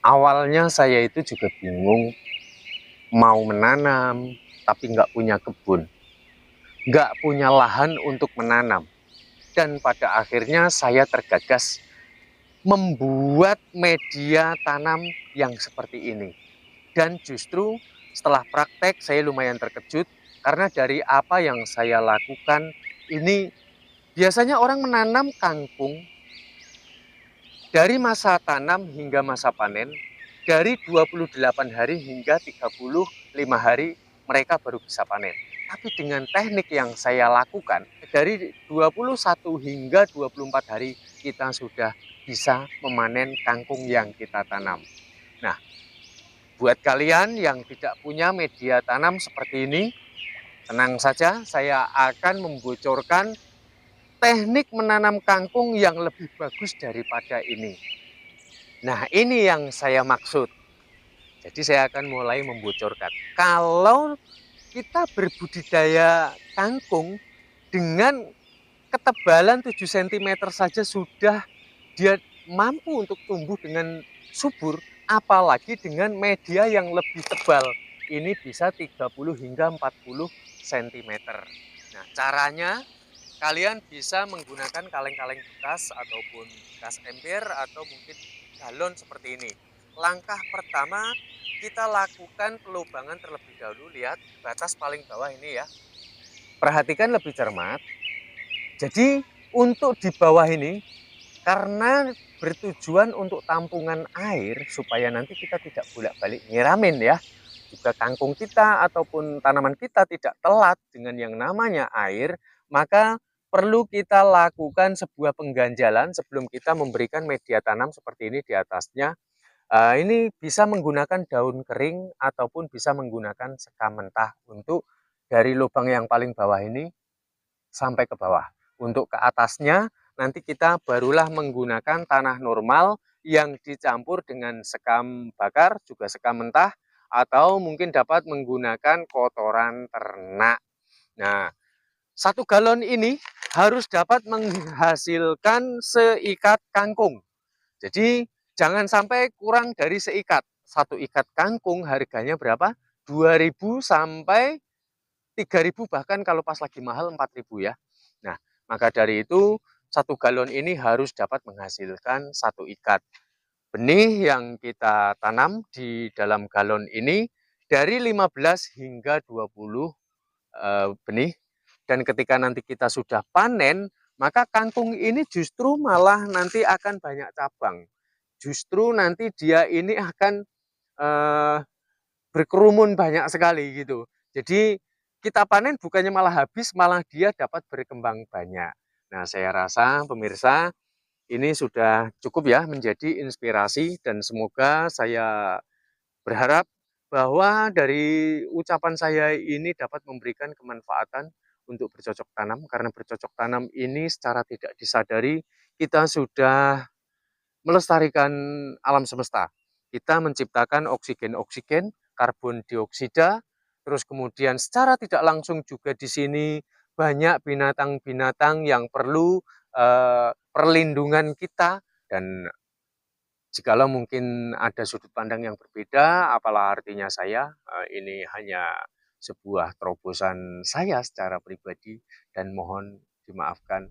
Awalnya saya itu juga bingung mau menanam, tapi nggak punya kebun, nggak punya lahan untuk menanam. Dan pada akhirnya saya tergagas membuat media tanam yang seperti ini. Dan justru setelah praktek saya lumayan terkejut karena dari apa yang saya lakukan ini biasanya orang menanam kangkung dari masa tanam hingga masa panen, dari 28 hari hingga 35 hari mereka baru bisa panen. Tapi dengan teknik yang saya lakukan, dari 21 hingga 24 hari kita sudah bisa memanen kangkung yang kita tanam. Nah, buat kalian yang tidak punya media tanam seperti ini, tenang saja, saya akan membocorkan teknik menanam kangkung yang lebih bagus daripada ini. Nah, ini yang saya maksud. Jadi saya akan mulai membocorkan. Kalau kita berbudidaya kangkung dengan ketebalan 7 cm saja sudah dia mampu untuk tumbuh dengan subur, apalagi dengan media yang lebih tebal. Ini bisa 30 hingga 40 cm. Nah, caranya kalian bisa menggunakan kaleng-kaleng bekas ataupun bekas ember atau mungkin galon seperti ini. Langkah pertama kita lakukan pelubangan terlebih dahulu. Lihat batas paling bawah ini ya. Perhatikan lebih cermat. Jadi untuk di bawah ini karena bertujuan untuk tampungan air supaya nanti kita tidak bolak-balik nyiramin ya. Juga kangkung kita ataupun tanaman kita tidak telat dengan yang namanya air, maka perlu kita lakukan sebuah pengganjalan sebelum kita memberikan media tanam seperti ini di atasnya. Ini bisa menggunakan daun kering ataupun bisa menggunakan sekam mentah untuk dari lubang yang paling bawah ini sampai ke bawah. Untuk ke atasnya nanti kita barulah menggunakan tanah normal yang dicampur dengan sekam bakar, juga sekam mentah, atau mungkin dapat menggunakan kotoran ternak. Nah, 1 galon ini harus dapat menghasilkan seikat kangkung. Jadi jangan sampai kurang dari seikat. 1 ikat kangkung harganya berapa? 2.000 sampai 3.000, bahkan kalau pas lagi mahal 4.000 ya. Nah, maka dari itu 1 galon ini harus dapat menghasilkan 1 ikat. Benih yang kita tanam di dalam galon ini dari 15 hingga 20 benih. Dan ketika nanti kita sudah panen, maka kangkung ini justru malah nanti akan banyak cabang. Justru nanti dia ini akan eh, berkerumun banyak sekali gitu. Jadi kita panen bukannya malah habis, malah dia dapat berkembang banyak. Nah, saya rasa pemirsa ini sudah cukup ya menjadi inspirasi dan semoga saya berharap bahwa dari ucapan saya ini dapat memberikan kemanfaatan untuk bercocok tanam, karena bercocok tanam ini secara tidak disadari kita sudah melestarikan alam semesta. Kita menciptakan oksigen-oksigen, karbon dioksida, terus kemudian secara tidak langsung juga di sini banyak binatang-binatang yang perlu perlindungan kita. Dan jikalau mungkin ada sudut pandang yang berbeda, apalah artinya saya, ini hanya sebuah terobosan saya secara pribadi dan mohon dimaafkan.